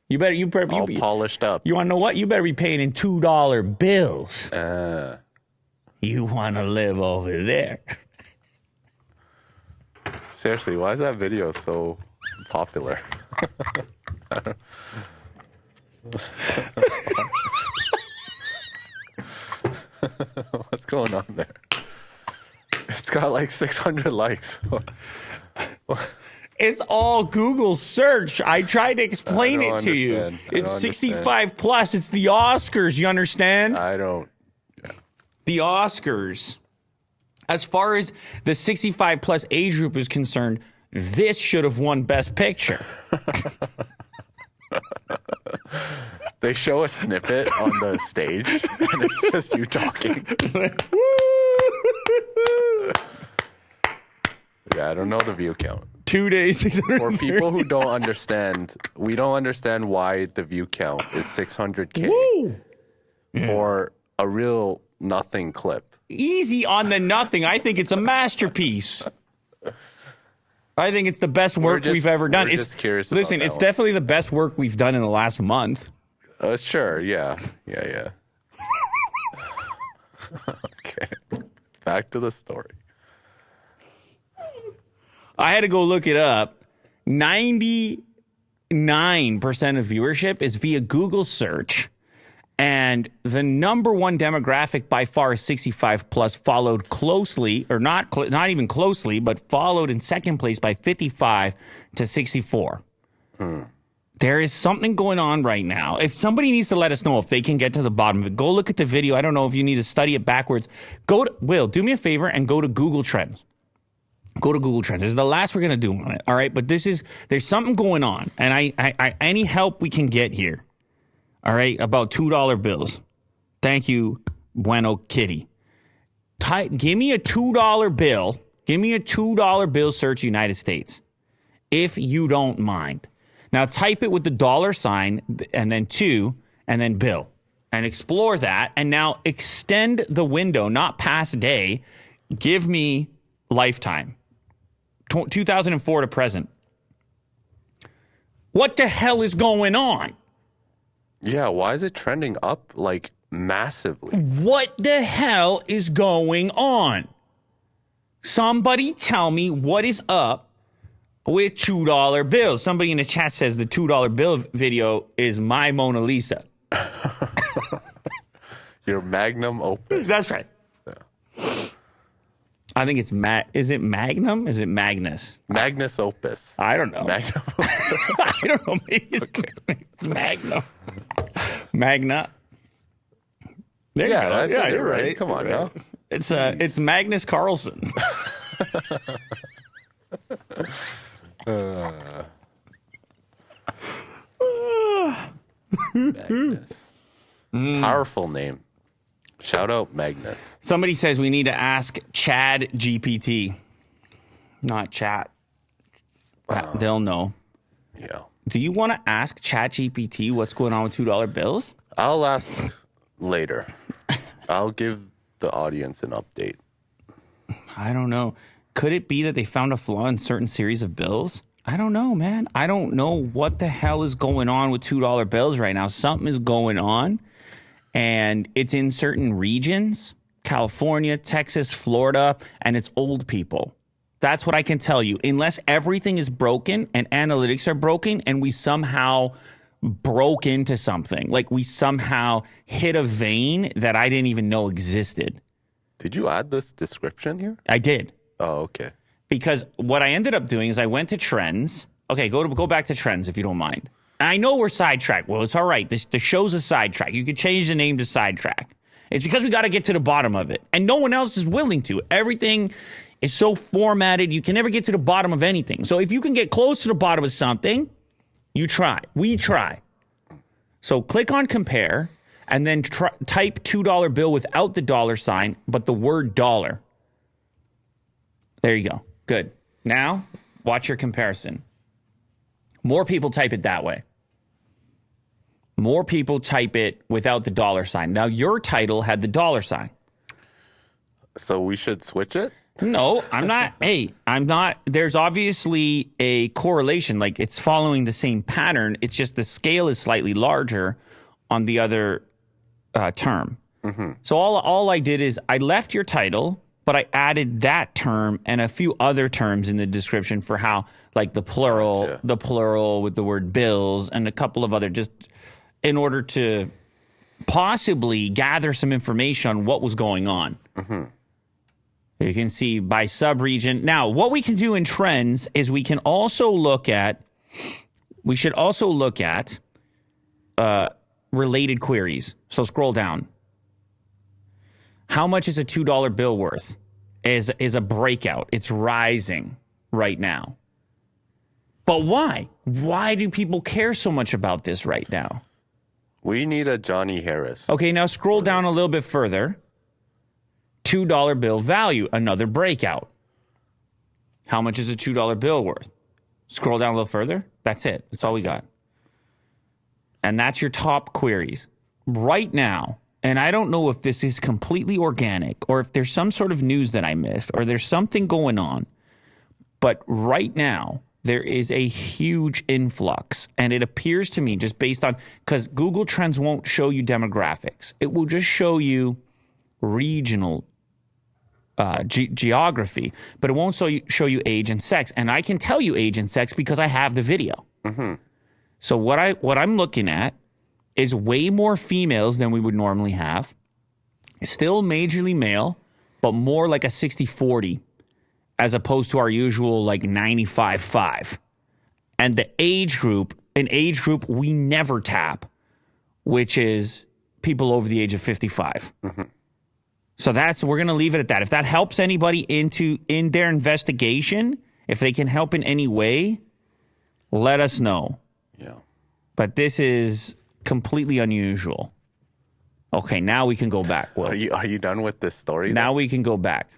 You better all polished up. You want to know what? You better be paying in $2 bills. You want to live over there. Seriously, why is that video so popular? What's going on there? It's got like 600 likes. It's all Google search. I tried to explain it to you. It's 65 plus. It's the Oscars. You understand? I don't. Yeah. The Oscars. As far as the 65 plus age group is concerned, this should have won Best Picture. They show a snippet on the stage, and it's just you talking. Yeah, I don't know the view count. 2 days, 600. For people who don't understand, we don't understand why the view count is 600K for a real nothing clip. Easy on the nothing. I think it's a masterpiece. I think it's the best work we've ever done. It's just curious. Listen, it's definitely the best work we've done in the last month. Sure. Yeah. Okay. Back to the story. I had to go look it up. 99% of viewership is via Google search. And the number one demographic by far is 65 plus, followed closely, or not even closely, but followed in second place by 55 to 64. There is something going on right now. If somebody needs to let us know if they can get to the bottom of it, go look at the video. I don't know if you need to study it backwards. Will, do me a favor and go to Google Trends. Go to Google Trends. This is the last we're going to do on it. All right. But there's something going on. And I any help we can get here. All right. About $2 bills. Thank you, Bueno Kitty. Give me a $2 bill. Give me a $2 bill search United States. If you don't mind. Now type it with the $sign and then 2 and then bill and explore that. And now extend the window, not past day. Give me lifetime. 2004 to present. What the hell is going on? Yeah, why is it trending up like massively? What the hell is going on? Somebody tell me what is up with $2 bills. Somebody in the chat says the $2 bill video is my Mona Lisa. Your magnum opus. That's right. Yeah. I think it's is it Magnum? Is it Magnus? Magnus Opus. I don't know. Magnum. I don't know. Maybe it's Magnum. Magna. There you go. Yeah, you're right. Come on now. It's Magnus Carlsen. Magnus. Powerful name. Shout out Magnus. Somebody says we need to ask Chad GPT. Not chat. They'll know. Yeah. Do you want to ask Chat GPT what's going on with $2 bills? I'll ask later. I'll give the audience an update. I don't know. Could it be that they found a flaw in certain series of bills? I don't know, man. I don't know what the hell is going on with $2 bills right now. Something is going on. And it's in certain regions, California, Texas, Florida, and it's old people. That's what I can tell you. Unless everything is broken and analytics are broken and we somehow broke into something, like we somehow hit a vein that I didn't even know existed. Did you add this description here? I did. Oh, okay. Because what I ended up doing is I went to Trends. Okay, go back to Trends if you don't mind. I know we're sidetracked. Well, it's all right. The show's a sidetrack. You could change the name to Sidetrack. It's because we got to get to the bottom of it. And no one else is willing to. Everything is so formatted, you can never get to the bottom of anything. So if you can get close to the bottom of something, you try. We try. So click on compare and then type $2 bill without the $sign, but the word dollar. There you go. Good. Now, watch your comparison. More people type it that way. More people type it without the $sign. Now, your title had the $sign. So we should switch it? No, I'm not. Hey, I'm not. There's obviously a correlation. Like it's following the same pattern. It's just the scale is slightly larger on the other term. So all I did is I left your title, but I added that term and a few other terms in the description for how, like the plural with the word bills and a couple of other, just in order to possibly gather some information on what was going on. You can see by subregion. Now, what we can do in trends is we should also look at related queries. So scroll down. How much is a $2 bill worth? Is a breakout. It's rising right now. But why? Why do people care so much about this right now? We need a Johnny Harris. Okay, now scroll down a little bit further. $2 bill value, another breakout. How much is a $2 bill worth? Scroll down a little further. That's it. That's all we got. And that's your top queries. Right now, and I don't know if this is completely organic or if there's some sort of news that I missed or there's something going on, but right now, there is a huge influx. And it appears to me, just based on, because Google Trends won't show you demographics. It will just show you regional geography, but it won't show you age and sex. And I can tell you age and sex because I have the video. So what I'm looking at is way more females than we would normally have. Still majorly male, but more like a 60-40 as opposed to our usual like 95-5. And the age group, an age group we never tap, which is people over the age of 55. So we're going to leave it at that. If that helps anybody in their investigation, if they can help in any way, let us know. Yeah. But this is completely unusual. Okay, now we can go back. Will. Are you done with this story? Now we can go back.